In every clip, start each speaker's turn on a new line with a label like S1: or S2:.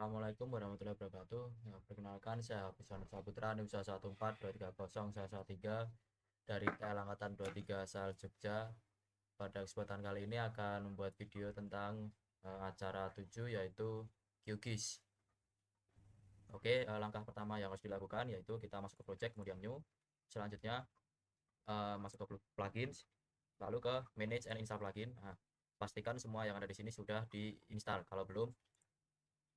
S1: Assalamualaikum warahmatullahi wabarakatuh. Ya, perkenalkan saya Hafiz Saputra, NIM 1142301 saya 13 dari TL Angkatan 23 asal Jogja. Pada kesempatan kali ini akan membuat video tentang acara 7 yaitu QGIS. Oke, langkah pertama yang harus dilakukan yaitu kita masuk ke project, kemudian new. Selanjutnya masuk ke plugins, lalu ke manage and install plugin. Nah, pastikan semua yang ada di sini sudah diinstal. Kalau belum,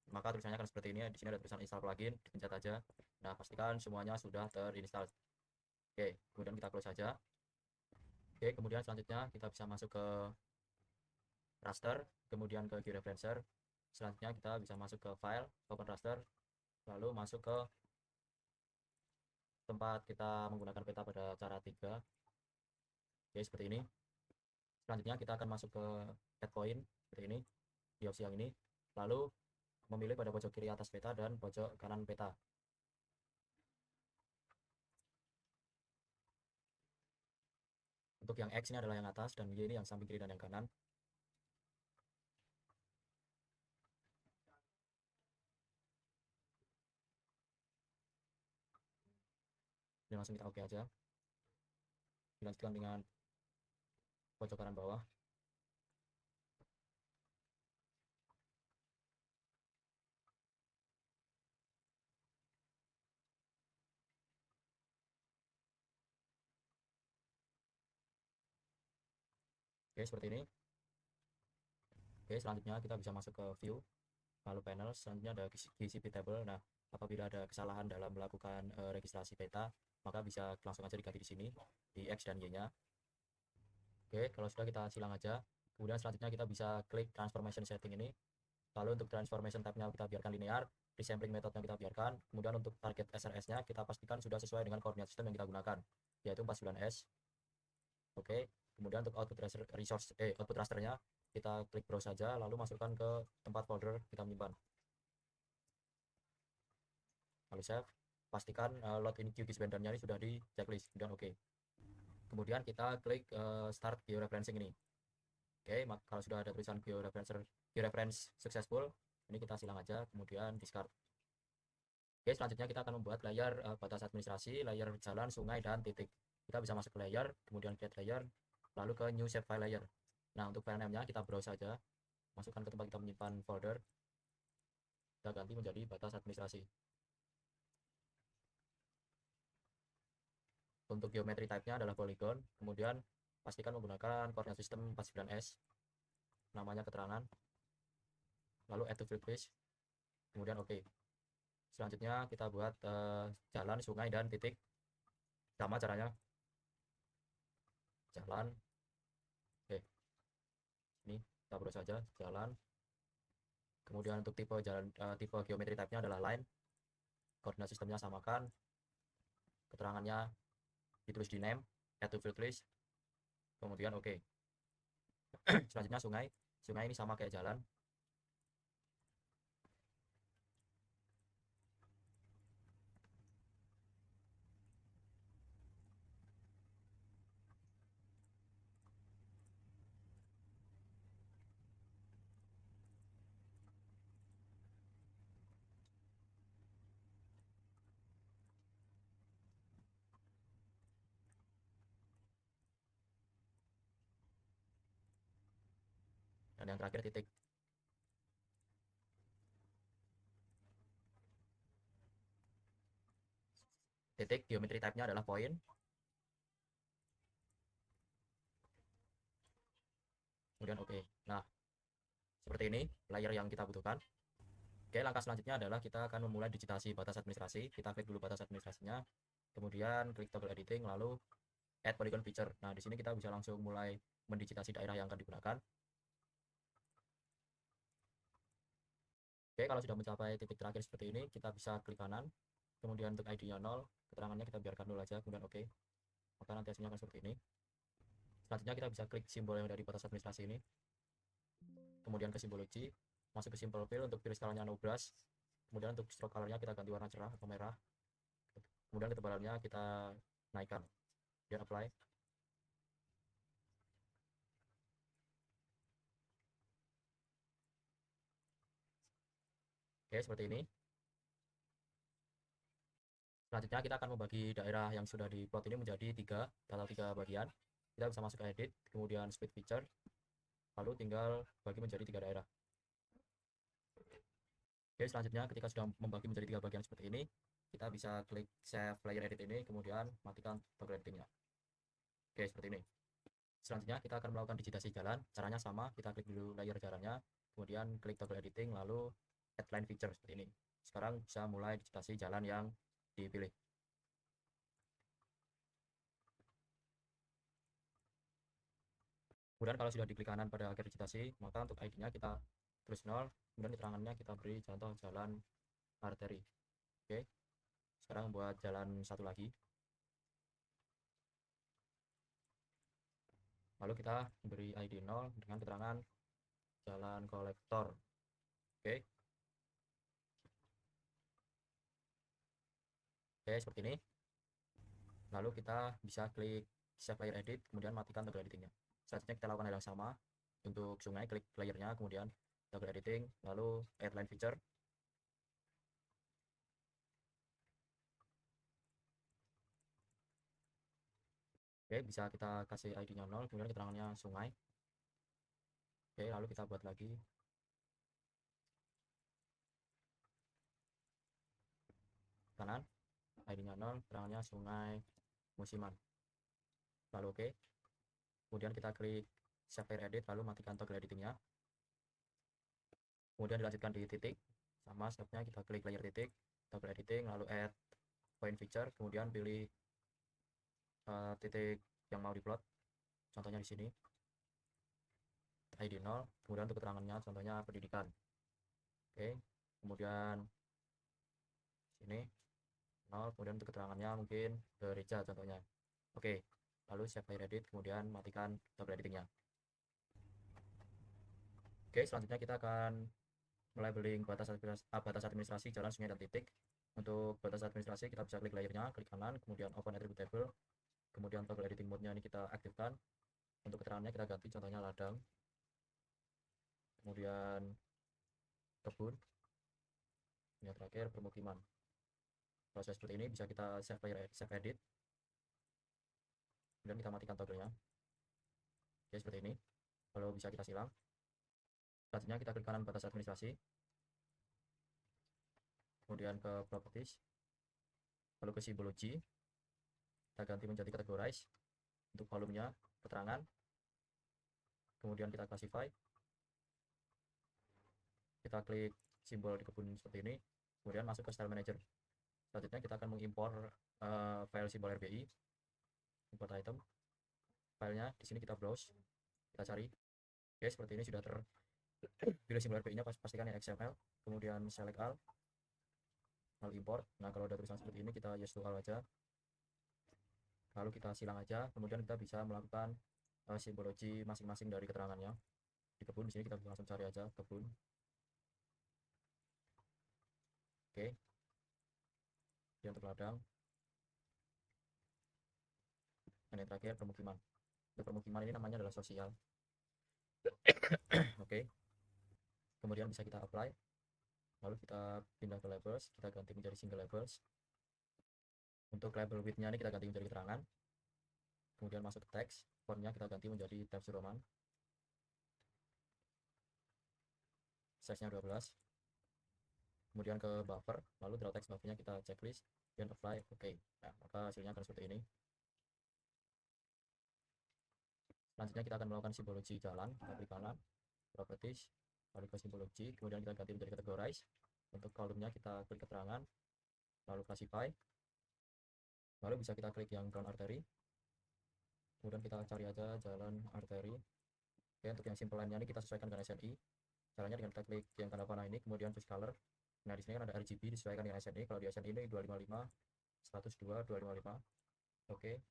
S1: maka tulisannya akan seperti ini. Di sini ada tulisan install plugin, dipencet aja. Nah, pastikan semuanya sudah terinstall. Oke, kemudian kita close saja. Oke, kemudian selanjutnya kita bisa masuk ke raster, kemudian ke georeferencer. Selanjutnya kita bisa masuk ke file, open raster, lalu masuk ke tempat kita menggunakan peta pada cara 3. Oke, seperti ini. Selanjutnya kita akan masuk ke add point, seperti ini, di opsi yang ini. Lalu memilih pada pojok kiri atas peta dan pojok kanan peta. Untuk yang X ini adalah yang atas, dan Y ini yang samping kiri dan yang kanan. Dan langsung kita oke aja. Dilanjutkan dengan pojok kanan bawah. Oke, seperti ini. Oke, selanjutnya kita bisa masuk ke view, lalu panel. Selanjutnya ada GCP table. Nah, apabila ada kesalahan dalam melakukan registrasi peta, maka bisa langsung aja diganti di sini, di X dan Y-nya. Oke, kalau sudah kita silang aja. Kemudian selanjutnya kita bisa klik transformation setting ini. Lalu untuk transformation tab-nya kita biarkan linear, resampling metode-nya kita biarkan. Kemudian untuk target SRS-nya kita pastikan sudah sesuai dengan koordinat sistem yang kita gunakan, yaitu 49S. Oke, kemudian untuk output rasternya kita klik browse saja, lalu masukkan ke tempat folder kita menyimpan, lalu save. Pastikan load in QGIS bannernya ini sudah di checklist, kemudian oke. Kemudian kita klik start georeferencing ini. Oke, kalau sudah ada tulisan georeference successful, ini kita silang aja, kemudian discard. Oke, selanjutnya kita akan membuat layer batas administrasi, layer jalan, sungai, dan titik. Kita bisa masuk ke layer, kemudian create layer, lalu ke new shapefile layer. Nah, untuk file name-nya kita browse saja, masukkan ke tempat kita menyimpan folder, kita ganti menjadi batas administrasi. Untuk geometry type-nya adalah polygon, kemudian pastikan menggunakan koordinat sistem 49S, namanya keterangan, lalu add to field list, kemudian oke. Selanjutnya kita buat jalan, sungai, dan titik. Sama caranya, jalan. Oke, ini kita browse saja, jalan. Kemudian untuk tipe jalan, tipe geometry type-nya adalah line, koordinat sistemnya samakan, keterangannya ditulis di name, add to field list, kemudian oke. Selanjutnya sungai, sungai ini sama kayak jalan. Dan yang terakhir titik. Titik geometry type-nya adalah point. Kemudian oke. Nah, seperti ini layer yang kita butuhkan. Oke, langkah selanjutnya adalah kita akan memulai digitasi batas administrasi. Kita klik dulu batas administrasinya, kemudian klik toggle editing, lalu add polygon feature. Nah, di sini kita bisa langsung mulai mendigitasi daerah yang akan digunakan. Oke, kalau sudah mencapai titik terakhir seperti ini, kita bisa klik kanan, kemudian untuk ID-nya 0, keterangannya kita biarkan 0 aja, kemudian oke. Maka nanti hasilnya akan seperti ini. Selanjutnya kita bisa klik simbol yang dari batas administrasi ini, kemudian ke simbologi, masuk ke simple fill untuk pilih skalanya no brush, kemudian untuk stroke colornya kita ganti warna cerah atau merah, kemudian ketebalannya kita naikkan, dan apply. Oke, seperti ini. Selanjutnya kita akan membagi daerah yang sudah diplot ini menjadi tiga bagian. Kita bisa masuk ke edit, kemudian split feature, lalu tinggal bagi menjadi 3 daerah. Oke, selanjutnya ketika sudah membagi menjadi 3 bagian seperti ini, kita bisa klik save layer edit ini, kemudian matikan toggle editingnya. Oke, seperti ini. Selanjutnya kita akan melakukan digitasi jalan. Caranya sama, kita klik dulu layer jalannya, kemudian klik toggle editing, lalu add line feature seperti ini. Sekarang bisa mulai digitasi jalan yang dipilih. Kemudian kalau sudah diklik kanan pada akhir digitasi, maka untuk ID-nya kita tulis 0, kemudian keterangannya kita beri contoh jalan arteri. Oke, sekarang buat jalan satu lagi. Lalu kita beri ID 0 dengan keterangan jalan kolektor. Oke. Oke, seperti ini. Lalu kita bisa klik save layer edit, kemudian matikan toggle editingnya. Selanjutnya kita lakukan hal yang sama untuk sungai, klik layernya, kemudian toggle editing, lalu add line feature. Oke, bisa kita kasih ID-nya 0, kemudian keterangannya sungai. Oke, lalu kita buat lagi. Kanan, ID-nya 0, keterangannya sungai musiman. Lalu oke. Kemudian kita klik save layer edit, lalu matikan toggle editingnya. Kemudian dilanjutkan di titik, sama stepnya kita klik layer titik, toggle editing, lalu add point feature, kemudian pilih titik yang mau diplot, contohnya di sini ID 0, kemudian untuk keterangannya contohnya pendidikan. Oke, kemudian sini 0, kemudian untuk keterangannya mungkin gereja contohnya. Oke, lalu save layer edit, kemudian matikan toggle editingnya. Oke, selanjutnya kita akan melabeling batas administrasi jalan, sungai, dan titik. Untuk batas administrasi kita bisa klik layernya, klik kanan, kemudian open attribute table, kemudian toggle editing mode nya ini kita aktifkan. Untuk keterangannya kita ganti contohnya ladang, kemudian kebun, yang terakhir permukiman. Proses seperti ini bisa kita save edit, kemudian kita matikan toggle-nya. Oke, seperti ini. Kalau bisa kita silang. Selanjutnya kita klik kanan batas administrasi, kemudian ke properties, lalu ke simbology, kita ganti menjadi categorize. Untuk volumenya keterangan, kemudian kita classify, kita klik simbol di kebun seperti ini, kemudian masuk ke style manager. Selanjutnya kita akan mengimpor file simbol RBI, import item, filenya di sini kita browse, kita cari. Oke, seperti ini sudah terpilih simbol RBI nya, pastikan yang XML, kemudian select all, lalu import. Nah, kalau ada tulisan seperti ini kita yes to all aja, lalu kita silang aja, kemudian kita bisa melakukan simbologi masing-masing dari keterangannya. Di kebun di sini kita bisa langsung cari aja kebun. Oke, dan untuk ladang, dan yang terakhir permukiman. Untuk permukiman ini namanya adalah sosial. Oke, kemudian bisa kita apply, lalu kita pindah ke labels, kita ganti menjadi single labels. Untuk label width-nya ini kita ganti menjadi keterangan, kemudian masuk ke teks, fontnya kita ganti menjadi Times New Roman, size-nya 12, kemudian ke buffer, lalu draw text buffernya kita checklist, dan apply. Oke. Nah, maka hasilnya akan seperti ini. Selanjutnya kita akan melakukan simbologi jalan, kita klik kanan, properties, lalu ke simbologi, kemudian kita ganti menjadi categorize. Untuk kolomnya kita klik keterangan, lalu classify, lalu bisa kita klik yang ground artery, kemudian kita cari aja jalan arteri. Oke, untuk yang simple line-nya ini kita sesuaikan dengan SNI. Caranya dengan kita klik yang tanda panah ini, kemudian choose color. Nah, di sini kan ada RGB disesuaikan dengan SNI. Kalau di SNI ini 255, 102, 255. Oke,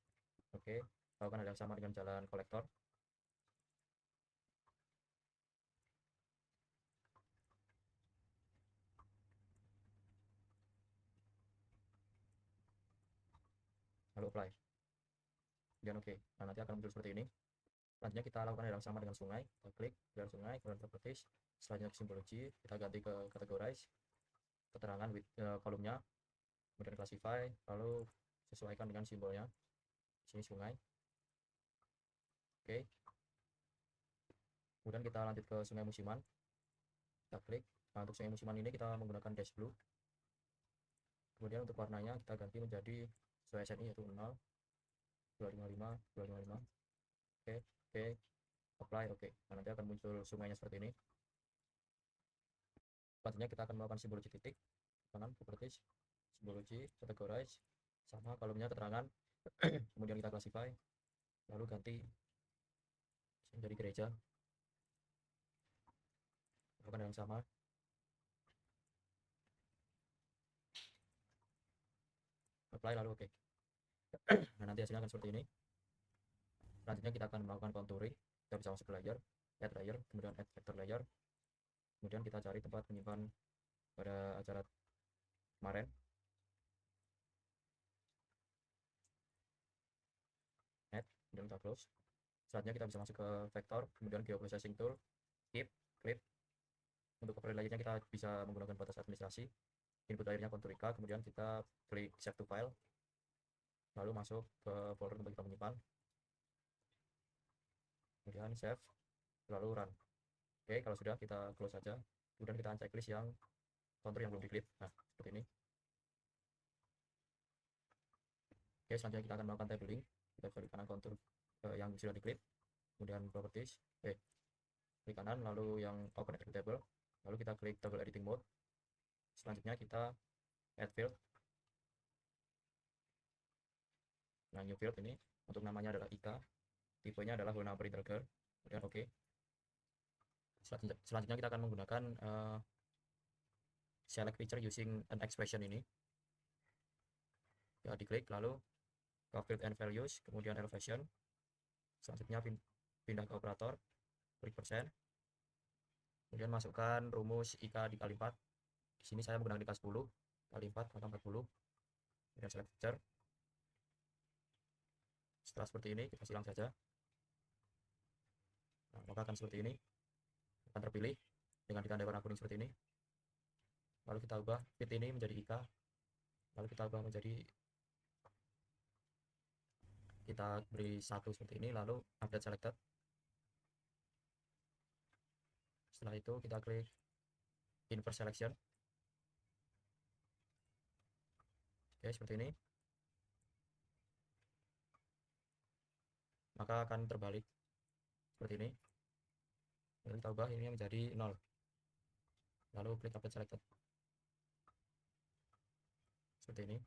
S1: oke. Lakukan hal yang sama dengan jalan kolektor. Lalu apply. Dan oke. Nah, nanti akan muncul seperti ini. Selanjutnya kita lakukan hal yang sama dengan sungai. Kita klik jalan sungai, kemudian properties. Selanjutnya ke simbologi, kita ganti ke categorize. keterangan kolomnya, kemudian classify, lalu sesuaikan dengan simbolnya. Di sini sungai. Oke. Kemudian kita lanjut ke sungai musiman. Kita klik. Nah, untuk sungai musiman ini kita menggunakan dash blue. Kemudian untuk warnanya kita ganti menjadi sesuai SNI yaitu 0, 255, 255. Oke, oke, apply, oke. Nah, nanti akan muncul sungainya seperti ini. Selanjutnya kita akan melakukan simbologi titik kanan, properties, simbologi, categorize, sama kolomnya keterangan. Kemudian kita classify, lalu ganti menjadi gereja. Lakukan yang sama. Apply, lalu oke. Nah, nanti hasilnya akan seperti ini. Selanjutnya kita akan melakukan contouring. Kita bisa masuk ke layer, add layer, kemudian add vector layer. Kemudian kita cari tempat menyimpan pada acara kemarin. Add, kemudian kita close. Selanjutnya kita bisa masuk ke vector, kemudian geoprocessing tool, keep, clip. Untuk overlay layernya kita bisa menggunakan batas administrasi. Input layernya kontur IK, kemudian kita klik save to file, lalu masuk ke folder tempat kita menyimpan, kemudian save, lalu run. Oke, kalau sudah kita close saja, kemudian kita checklist yang kontur yang belum diklip. Nah, seperti ini. Oke, selanjutnya kita akan melakukan labeling. Kita klik kanan kontur yang sudah diklip, kemudian properties, klik kanan, lalu yang open attribute table, lalu kita klik table editing mode. Selanjutnya kita add field. Nah, new field ini untuk namanya adalah IK, tipenya adalah whole number integer, kemudian oke. Selanjutnya kita akan menggunakan select feature using an expression ini. Ya, diklik, lalu ke field and values, kemudian elevation. Selanjutnya pindah ke operator, klik persen, kemudian masukkan rumus IK dikali 4. Di sini saya menggunakan IK 10 kali 4 maka 40. Kemudian select feature. Setelah seperti ini kita silang saja. Nah, maka akan seperti ini, akan terpilih dengan ditandai warna kuning seperti ini. Lalu kita ubah fit ini menjadi IK, lalu kita ubah menjadi, kita beri 1 seperti ini, lalu update selected. Setelah itu kita klik inverse selection. Oke, seperti ini. Maka akan terbalik seperti ini. Lalu kita ubah ini menjadi 0, lalu klik update selected seperti ini.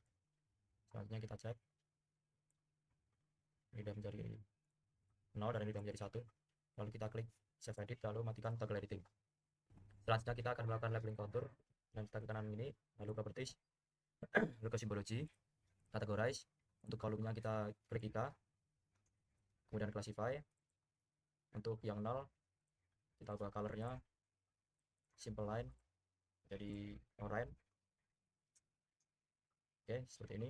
S1: Selanjutnya kita cek, ini sudah menjadi 0 dan ini sudah menjadi 1. Lalu kita klik save edit, lalu matikan toggle editing. Selanjutnya kita akan melakukan labeling contour, dan kita ke kanan ini, lalu properties, lalu ke simbologi, categorize. Untuk kolomnya kita klik IK, kemudian classify. Untuk yang 0 kita ubah colornya simple line jadi orange. Oke, seperti ini.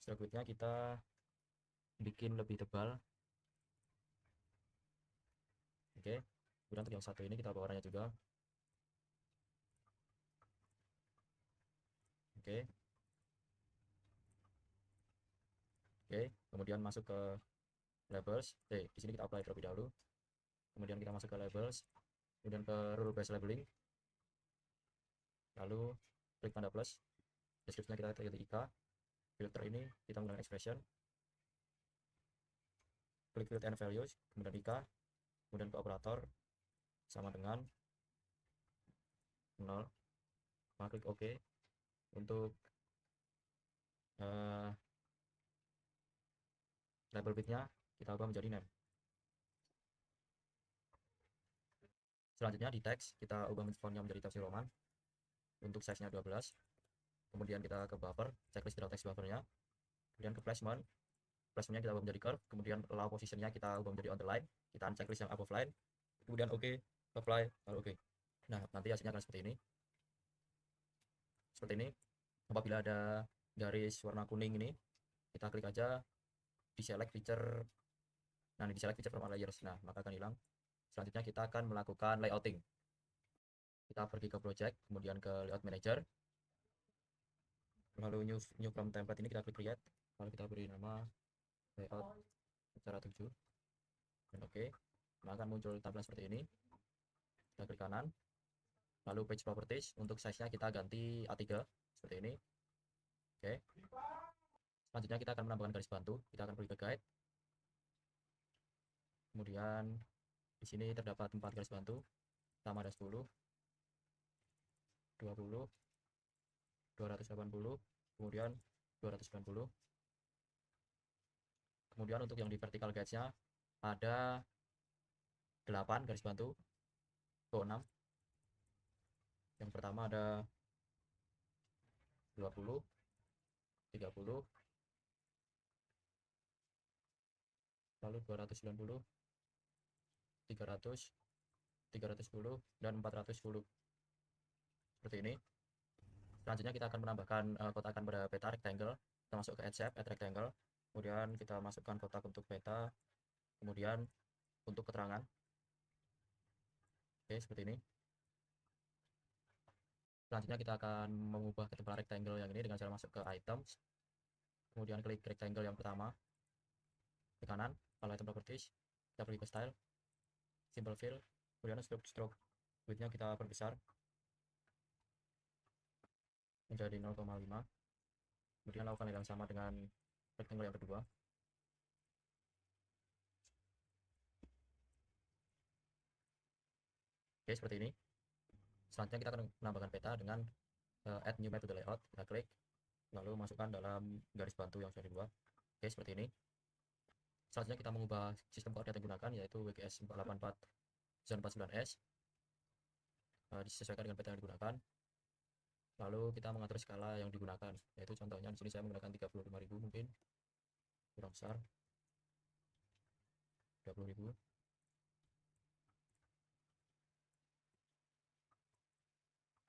S1: Selanjutnya kita bikin lebih tebal. Oke, kemudian untuk yang satu ini kita ubah warnanya juga. Oke, kemudian masuk ke labels. Di sini kita apply terlebih dahulu. Kemudian kita masuk ke labels, kemudian ke rule based labeling, lalu klik tanda plus. Deskripsinya kita ganti IK. Filter ini kita menggunakan expression. Klik field and values, kemudian IK, kemudian ke operator sama dengan 0. Maka klik OK. Untuk label bitnya kita ubah menjadi name. Selanjutnya di teks kita ubah fontnya menjadi Times New Roman. Untuk size-nya 12. Kemudian kita ke buffer, checklist draw text buffernya. Kemudian ke placement, placementnya kita ubah menjadi curve. Kemudian allow positionnya kita ubah menjadi on the line. Kita checklist yang above line. Kemudian OK, apply, lalu OK. Nah, nanti hasilnya akan seperti ini. Seperti ini. Apabila ada garis warna kuning ini, kita klik aja di select feature. Nah, di select feature from all layers. Nah, maka akan hilang. Selanjutnya kita akan melakukan layouting. kita pergi ke project, kemudian ke layout manager, lalu new from template ini kita klik create, lalu kita beri nama layout acara 7 dan oke. Nah, akan muncul tampilan seperti ini. Kita klik kanan, lalu page properties, untuk size nya kita ganti A3 seperti ini. Oke, selanjutnya kita akan menambahkan garis bantu. Kita akan pergi ke guide, kemudian di sini terdapat 4 garis bantu. Pertama ada 10, 20, 280, kemudian 290. Kemudian untuk yang di vertical guides-nya ada 8 garis bantu, 6. Yang pertama ada 20, 30, lalu 290, 300, 310, dan 410. Seperti ini. Selanjutnya kita akan menambahkan kotakan pada peta rectangle. Kita masuk ke add shape, add rectangle. Kemudian kita masukkan kotak untuk peta. Kemudian untuk keterangan. Oke, seperti ini. Selanjutnya kita akan mengubah ketebalan rectangle yang ini dengan cara masuk ke items. Kemudian klik rectangle yang pertama. Ke kanan, file item properties. Kita pergi ke style, simple fill. Kemudian stroke width-nya kita perbesar menjadi 0,5. Kemudian lakukan hal yang sama dengan rectangle yang kedua. Oke, seperti ini. Selanjutnya kita akan menambahkan peta dengan add new map to the layout. Kita klik, lalu masukkan dalam garis bantu yang sudah dibuat. Oke, seperti ini. Selanjutnya kita mengubah sistem koordinat yang digunakan, yaitu WGS 484 zone 49S. Disesuaikan dengan peta yang digunakan. Lalu kita mengatur skala yang digunakan, yaitu contohnya di sini saya menggunakan 35.000, mungkin kurang besar, 20.000.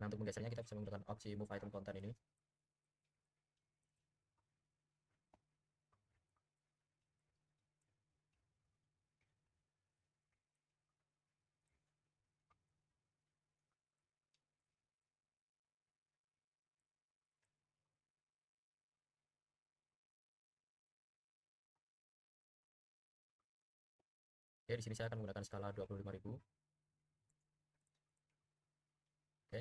S1: Nah, untuk menggesernya kita bisa menggunakan opsi move item content ini. Oke, di sini saya akan menggunakan skala 25.000. Oke.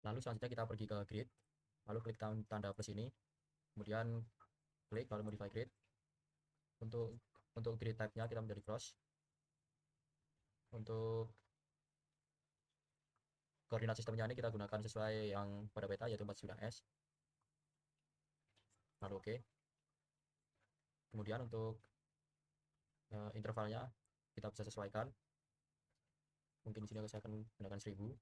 S1: Lalu selanjutnya kita pergi ke grid, lalu klik tanda plus ini, kemudian klik lalu modify grid. Untuk grid type-nya kita menjadi cross. Untuk koordinat sistemnya ini kita gunakan sesuai yang pada peta, yaitu 49S. Lalu oke. Kemudian untuk intervalnya kita bisa sesuaikan. Mungkin di sini saya akan gunakan 1000.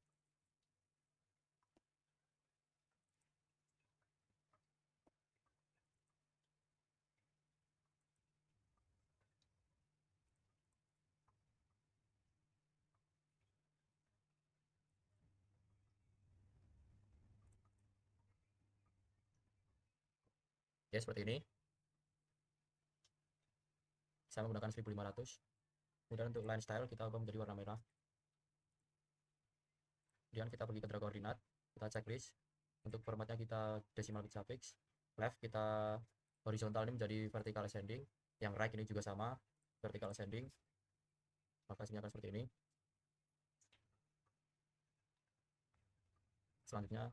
S1: Ya, seperti ini. Saya menggunakan 1500. Kemudian untuk line style kita ubah menjadi warna merah. Kemudian kita pergi ke draw koordinat, kita checklist. Untuk formatnya kita decimal bit suffix. Left kita horizontal ini menjadi vertical ascending. Yang right ini juga sama, vertical ascending. Maka hasilnya akan seperti ini. Selanjutnya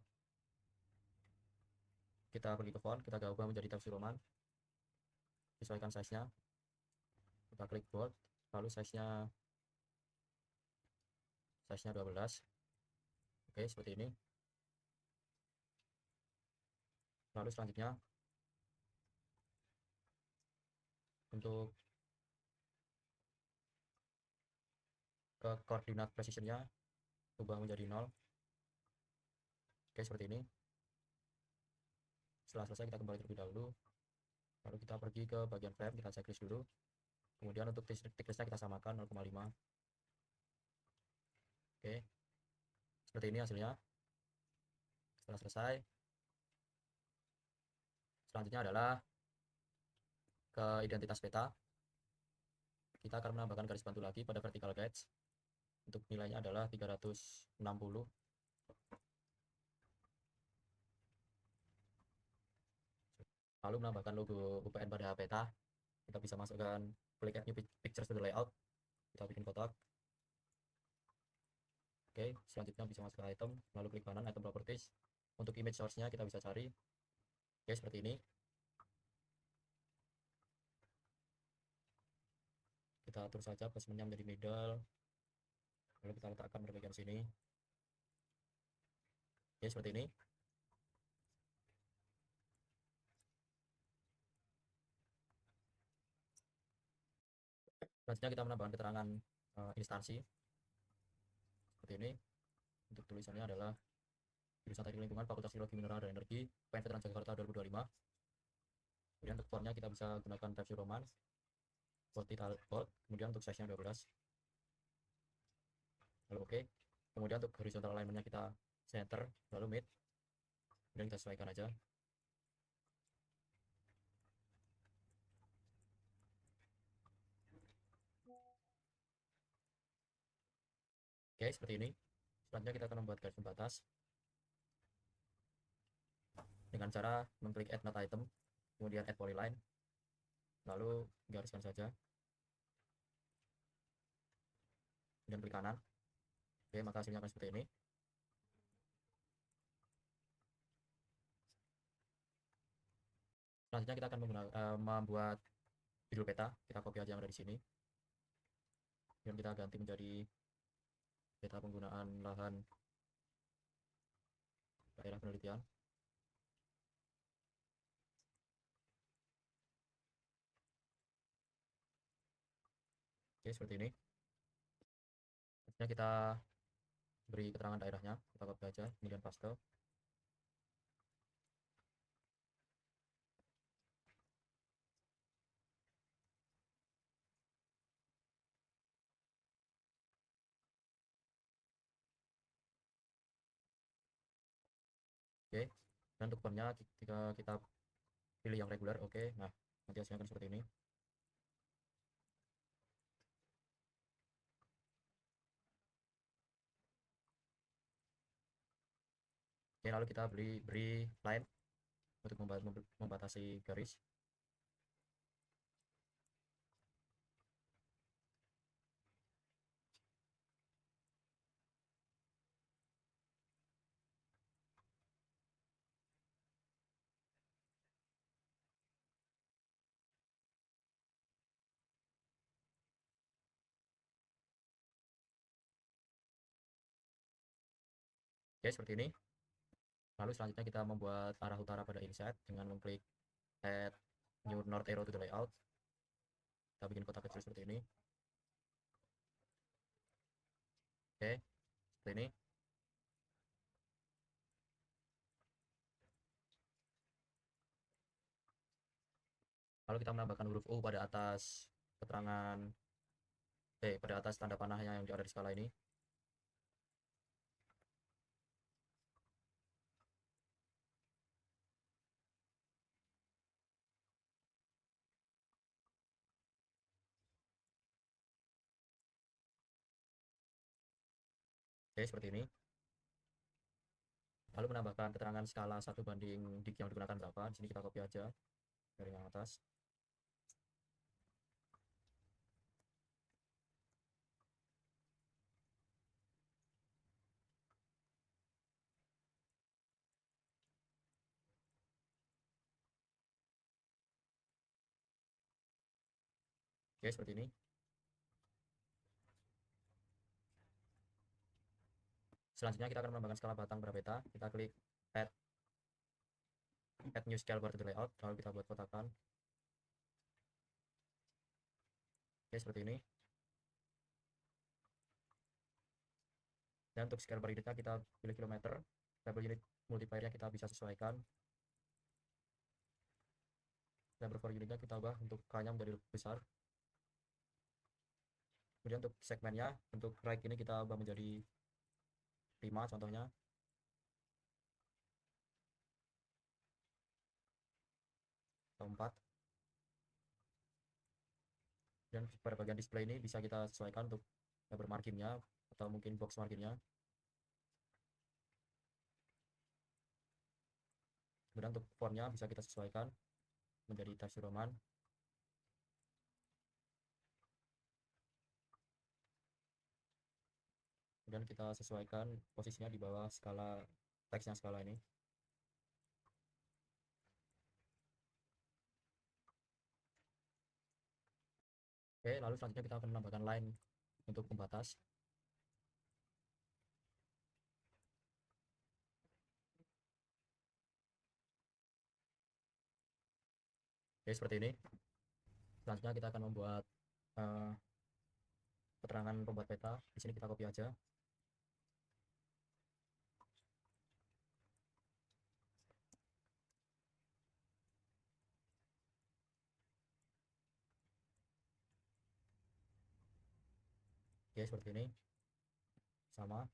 S1: kita pergi ke font, kita ubah menjadi Times New Roman. Sesuaikan size-nya. Kita klik bold, lalu size-nya 12. Oke, seperti ini. Lalu selanjutnya untuk ke koordinat precision-nya ubah menjadi 0. Oke, seperti ini. Setelah selesai kita kembali terlebih dahulu, lalu kita pergi ke bagian frame, kita checklist dulu. Kemudian untuk thickness-nya kita samakan 0,5. Oke, seperti ini hasilnya. Setelah selesai, selanjutnya adalah ke identitas peta. Kita akan menambahkan garis bantu lagi pada vertical guides. untuk nilainya adalah 360. Lalu menambahkan logo UPN pada peta, kita bisa masukkan klik add new pictures to the layout, kita bikin kotak. Oke, selanjutnya bisa masuk ke item, lalu klik kanan item properties. Untuk image source-nya kita bisa cari. Oke, seperti ini. Kita atur saja placementnya menjadi middle, lalu kita letakkan pada bagian sini. Oke, seperti ini. Selanjutnya kita menambahkan keterangan instansi seperti ini. Untuk tulisannya adalah jurusan Teknik Lingkungan, Fakultas Geologi Mineral dan Energi, UPN Veteran Jakarta 2025. Kemudian untuk fontnya kita bisa gunakan Times New Roman, bold, kemudian untuk size-nya 12. Lalu oke. Kemudian untuk horizontal alignment-nya kita center, lalu mid. Kemudian kita sesuaikan aja. Oke, seperti ini. Selanjutnya kita akan membuat garis pembatas dengan cara mengklik add not item, kemudian add polyline, lalu gariskan saja, kemudian klik kanan. Oke, maka hasilnya akan seperti ini. Selanjutnya kita akan membuat judul peta. Kita copy aja yang ada di sini, dan kita ganti menjadi peta penggunaan lahan daerah penelitian. Oke, seperti ini. Selanjutnya kita beri keterangan daerahnya, kita copy aja, kemudian paste. Oke, dan untuk fontnya kita pilih yang regular. Oke, nah nanti hasilnya akan seperti ini. Oke, lalu kita beri line untuk membatasi garis. Oke, seperti ini. Lalu selanjutnya kita membuat arah utara pada inset dengan mengklik add new north arrow to the layout. Kita bikin kotak kecil seperti ini. Oke, seperti ini. Lalu kita menambahkan huruf U pada atas keterangan pada atas tanda panahnya yang ada di skala ini. Oke, seperti ini. Lalu menambahkan keterangan skala 1:dik yang digunakan berapa. Di sini kita copy aja dari yang atas. Oke, seperti ini. Selanjutnya kita akan menambahkan skala batang pada peta. Kita klik add new scale bar to the layout, lalu kita buat kotakan. Oke, seperti ini. Dan untuk scale bar unitnya kita pilih kilometer. Label unit multiplier-nya kita bisa sesuaikan. Label for unitnya kita ubah untuk K-nya menjadi lebih besar. Kemudian untuk segmennya, untuk right ini kita ubah menjadi 5 contohnya. Atau 4. Dan pada bagian display ini bisa kita sesuaikan untuk gambar marginnya atau mungkin box marginnya. Kemudian untuk fontnya bisa kita sesuaikan menjadi Times New Roman. Kemudian kita sesuaikan posisinya di bawah skala teksnya, skala ini. Oke, lalu selanjutnya kita akan menambahkan line untuk pembatas. Oke, seperti ini. Selanjutnya kita akan membuat keterangan pembuat peta. Di sini kita copy aja. Oke, seperti ini. Sama.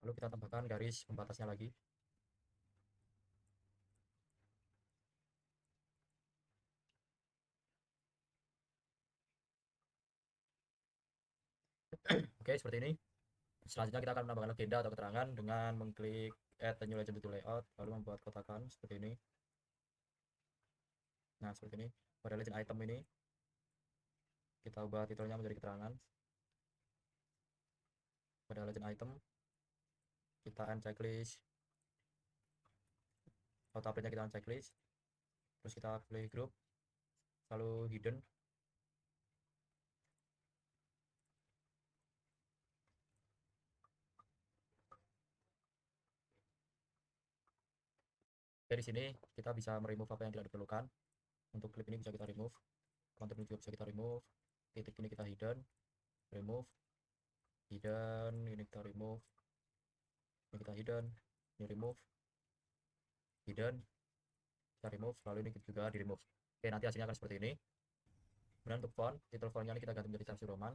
S1: Lalu kita tambahkan garis pembatasnya lagi. Oke, seperti ini. Selanjutnya kita akan menambahkan legenda atau keterangan dengan mengklik add a new legend to layout, lalu membuat kotakan seperti ini. Nah, seperti ini. Pada legend item ini kita ubah titelnya menjadi keterangan. Pada legend item kita add checklist, auto update nya kita add checklist, terus kita pilih group, lalu hidden. Jadi sini kita bisa meremove apa yang tidak diperlukan. Untuk klip ini bisa kita remove, konten ini juga bisa kita remove, titik ini kita hidden, remove, hidden, ini kita remove, ini kita hidden, ini remove, hidden, kita remove, lalu ini juga di remove. Oke, nanti hasilnya akan seperti ini. Kemudian untuk font, title fontnya ini kita ganti menjadi Times New Roman,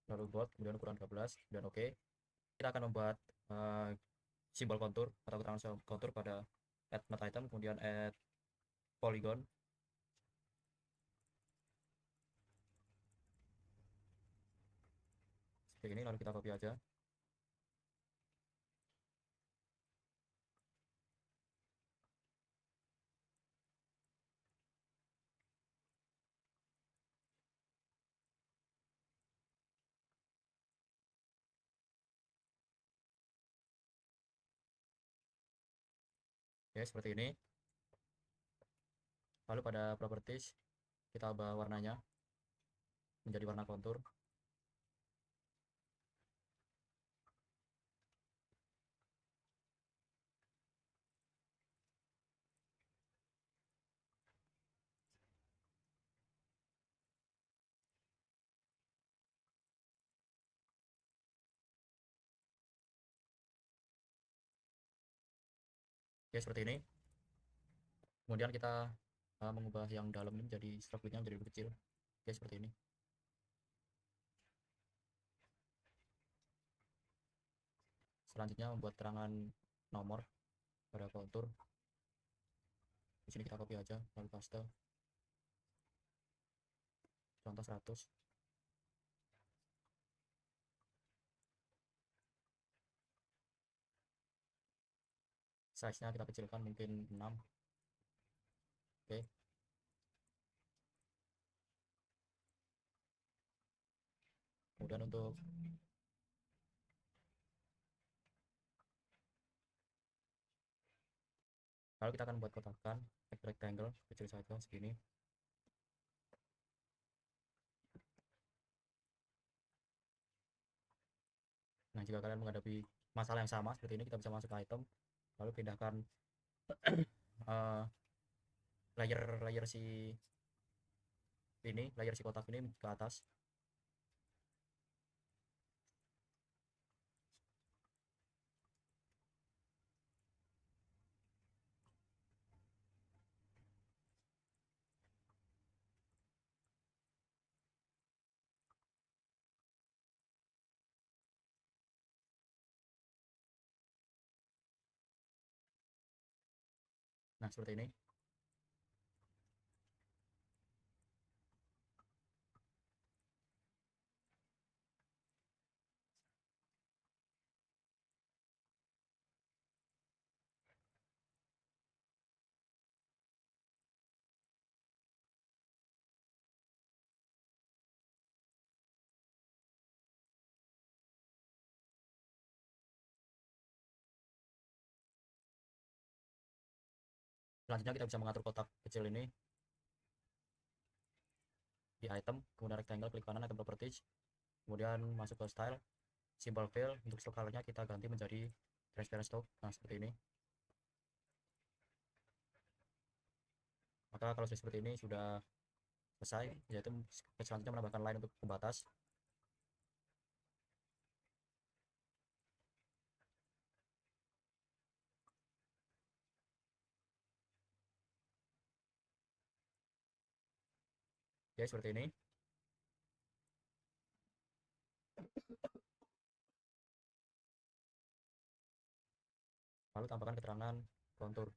S1: lalu bot, kemudian ukuran 12, dan oke. Kita akan membuat simbol kontur atau keterangan kontur pada add matte item, kemudian add polygon. Seperti ini, lalu kita copy aja. Oke, seperti ini. Lalu pada properties kita ubah warnanya menjadi warna kontur. Oke, seperti ini. Kemudian kita mengubah yang dalam ini menjadi stroke width-nya menjadi lebih kecil. Oke, seperti ini. Selanjutnya membuat terangan nomor pada kontur. Di sini kita copy aja, lalu paste. Contoh 100. Size-nya kita kecilkan mungkin 6. Oke. Kemudian untuk lalu kita akan buat kotakan rectangle kecil saja segini. Nah, jika kalian menghadapi masalah yang sama seperti ini, kita bisa masuk ke item, lalu pindahkan layer si kotak ini ke atas. Nah, seperti ini. Selanjutnya kita bisa mengatur kotak kecil ini di item, kemudian rectangle, klik kanan item properties, kemudian masuk ke style, simple fill. Untuk stroke colornya kita ganti menjadi transparent stroke. Nah, seperti ini. Maka kalau seperti ini sudah selesai, yaitu selanjutnya menambahkan line untuk pembatas. Ya, seperti ini. Lalu tambahkan keterangan kontur.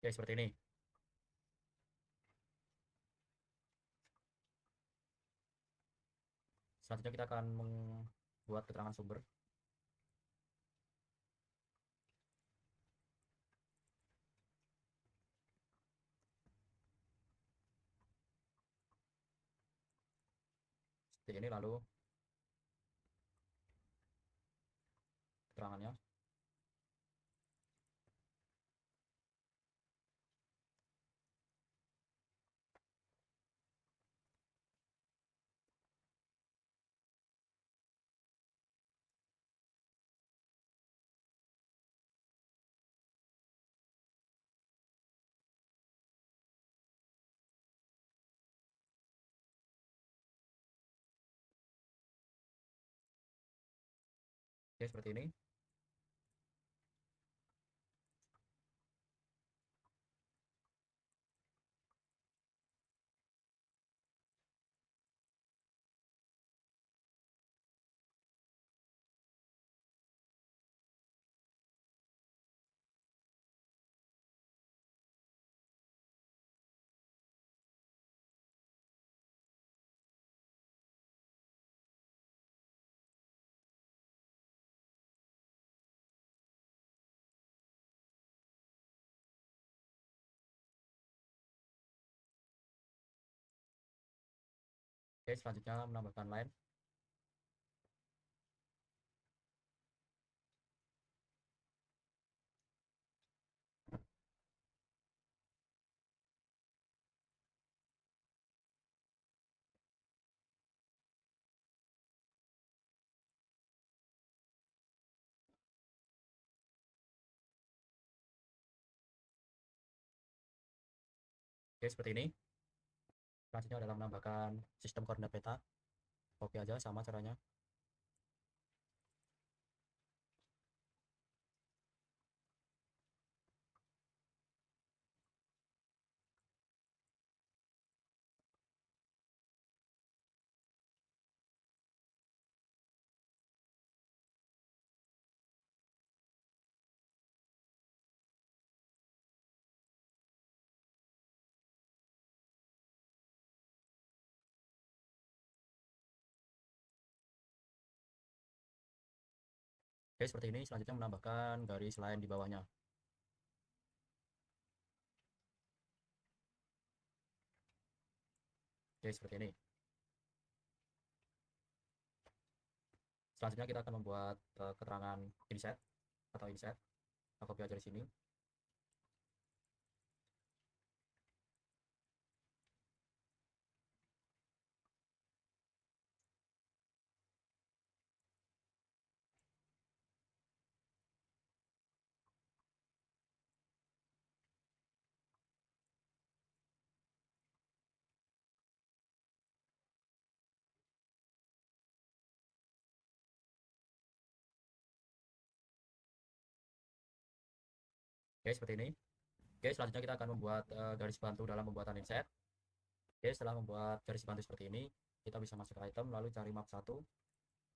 S1: Ya, seperti ini. Selanjutnya kita akan membuat keterangan sumber. Seperti ini, lalu keterangannya. Oke, seperti ini. Oke, selanjutnya menambahkan line. Oke, seperti ini. Selanjutnya adalah menambahkan sistem koordinat peta. Copy aja, sama caranya. Oke, seperti ini. Selanjutnya menambahkan garis line di bawahnya. Oke, seperti ini. Selanjutnya kita akan membuat keterangan inset atau inset. Kita copy aja di sini. Oke, seperti ini. Oke, selanjutnya kita akan membuat garis bantu dalam pembuatan inset. Oke, setelah membuat garis bantu seperti ini, kita bisa masuk ke item, lalu cari map 1,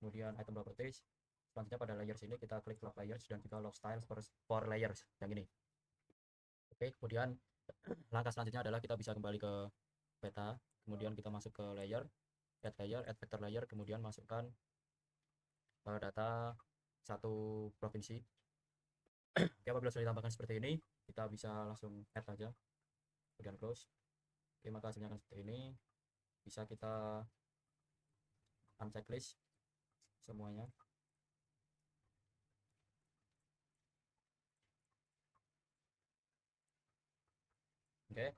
S1: kemudian item properties. Selanjutnya pada layers ini kita klik lock layers dan juga lock style for layers yang ini. Oke, kemudian langkah selanjutnya adalah kita bisa kembali ke peta, kemudian kita masuk ke layer, add vector layer, kemudian masukkan data satu provinsi. Oke, apabila sudah ditambahkan seperti ini, kita bisa langsung add saja, kemudian close. Oke, maka hasilnya akan seperti ini. Bisa kita unchecklist semuanya. Oke,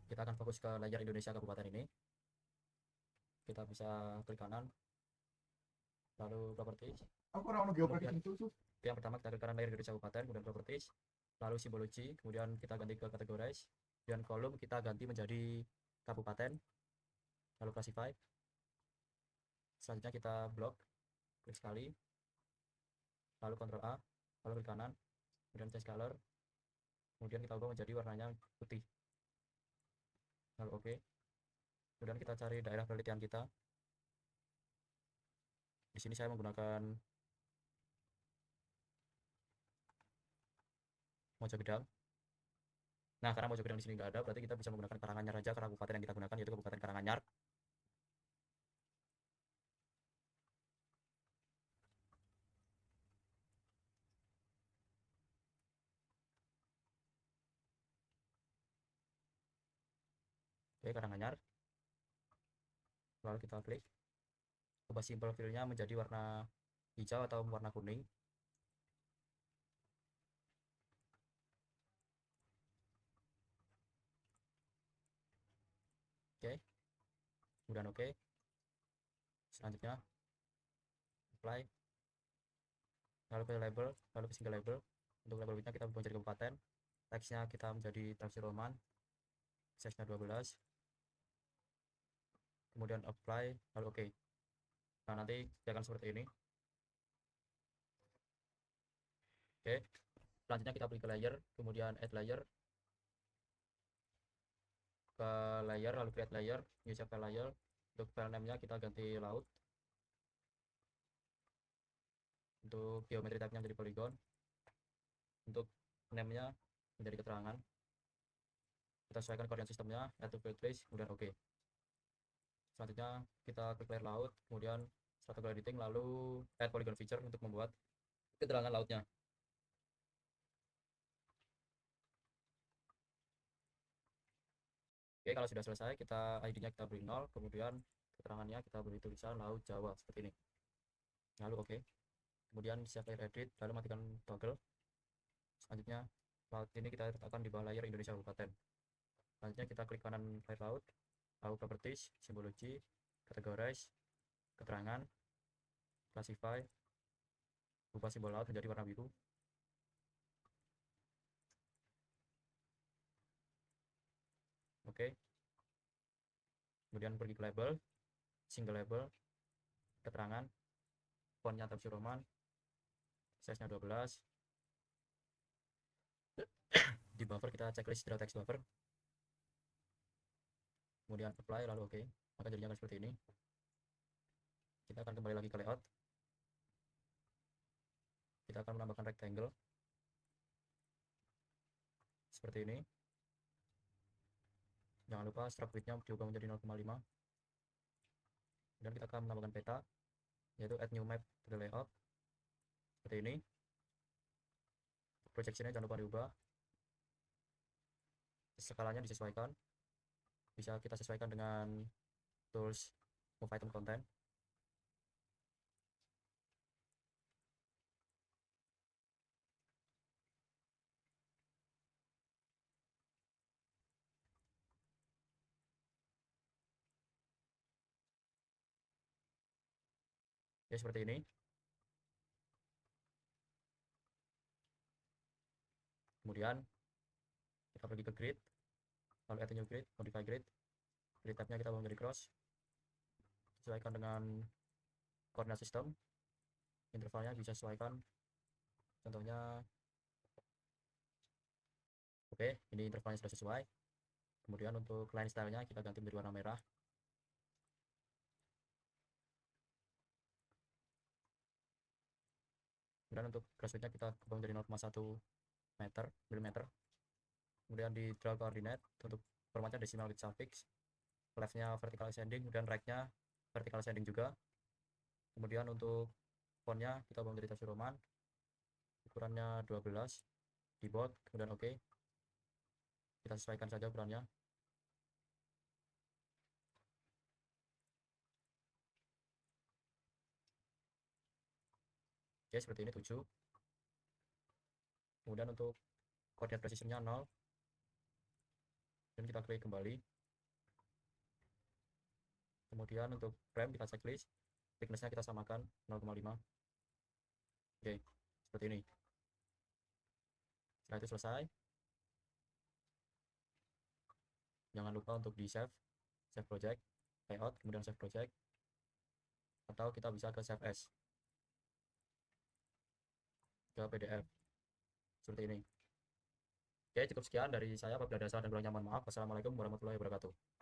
S1: kita akan fokus ke layer Indonesia kabupaten ini. Kita bisa klik kanan, lalu properties. Kemudian yang pertama kita klik kanan layer Indonesia kabupaten, kemudian properties, lalu simbologi, kemudian kita ganti ke categorize, dan kolom kita ganti menjadi kabupaten, lalu classify. Selanjutnya kita blok, klik sekali, lalu Ctrl A, lalu klik kanan, kemudian change color, kemudian kita ubah menjadi warnanya putih, lalu oke. Kemudian kita cari daerah penelitian kita. Di sini saya menggunakan Mojogedang. Nah, karena Mojogedang di sini nggak ada, berarti kita bisa menggunakan Karanganyar aja karena kabupaten yang kita gunakan yaitu Kabupaten Karanganyar. Oke, Karanganyar. Lalu kita klik, ubah simple fill-nya menjadi warna hijau atau warna kuning. Oke, kemudian oke. Selanjutnya apply, lalu ke label, lalu ke single label. Untuk label width-nya kita ubah menjadi kabupaten, teksnya kita menjadi Times New Roman, size-nya 12, kemudian apply, lalu oke. Nah, nanti dia akan seperti ini. Oke, selanjutnya kita pergi ke layer, kemudian add layer, ke layer, lalu create layer, new file layer. Untuk file name-nya kita ganti laut, untuk geometry type-nya menjadi polygon, untuk name-nya menjadi keterangan, kita sesuaikan koordinat sistemnya, add to field trace, kemudian oke. Selanjutnya kita klik layer laut, kemudian strategical editing, lalu add polygon feature untuk membuat keterangan lautnya. Oke, kalau sudah selesai, kita ID-nya kita beri 0, kemudian keterangannya kita beri tulisan Laut Jawa seperti ini. Lalu oke. Kemudian save layer edit, lalu matikan toggle. Selanjutnya laut ini kita letakkan di bawah layer Indonesia Kabupaten. Selanjutnya kita klik kanan layer laut, lalu properties, simbologi, categorize, keterangan, classify, ubah simbol laut menjadi warna biru. Oke. Kemudian pergi ke label, single label, keterangan, fontnya Times New Roman, size-nya 12. Di buffer kita checklist draw text buffer, kemudian apply, lalu oke. Maka jadinya akan seperti ini. Kita akan kembali lagi ke layout, kita akan menambahkan rectangle seperti ini. Jangan lupa stroke width-nya diubah menjadi 0,5, dan kita akan menambahkan peta, yaitu add new map to the layout seperti ini. Projection-nya jangan lupa diubah, skalanya disesuaikan, bisa kita sesuaikan dengan tools move item content. Ya, seperti ini. Kemudian kita pergi ke grid, lalu add new grid, modify grid, grid tab-nya kita menjadi cross, sesuaikan dengan koordinat sistem, intervalnya bisa sesuaikan, contohnya oke, ini intervalnya sudah sesuai. Kemudian untuk line stylenya kita ganti menjadi warna merah. Kemudian untuk brush width-nya kita ubah menjadi 0,1 mm. Kemudian di draw coordinate untuk formatnya decimal with suffix, left-nya vertical ascending, kemudian right-nya vertical ascending juga. Kemudian untuk font-nya kita ubah menjadi Times New Roman, ukurannya 12 di bold, kemudian oke. Kita sesuaikan saja ukurannya. Oke, seperti ini 7. Kemudian untuk coordinate precision-nya 0, dan kita klik kembali. Kemudian untuk frame kita checklist, thickness-nya kita samakan 0,5. Oke, seperti ini. Setelah itu selesai, jangan lupa untuk di save project, layout, kemudian save project, atau kita bisa ke save as, ke PDF seperti ini. Oke, cukup sekian dari saya. Apabila ada salah dan kurangnya mohon maaf. Wassalamualaikum warahmatullahi wabarakatuh.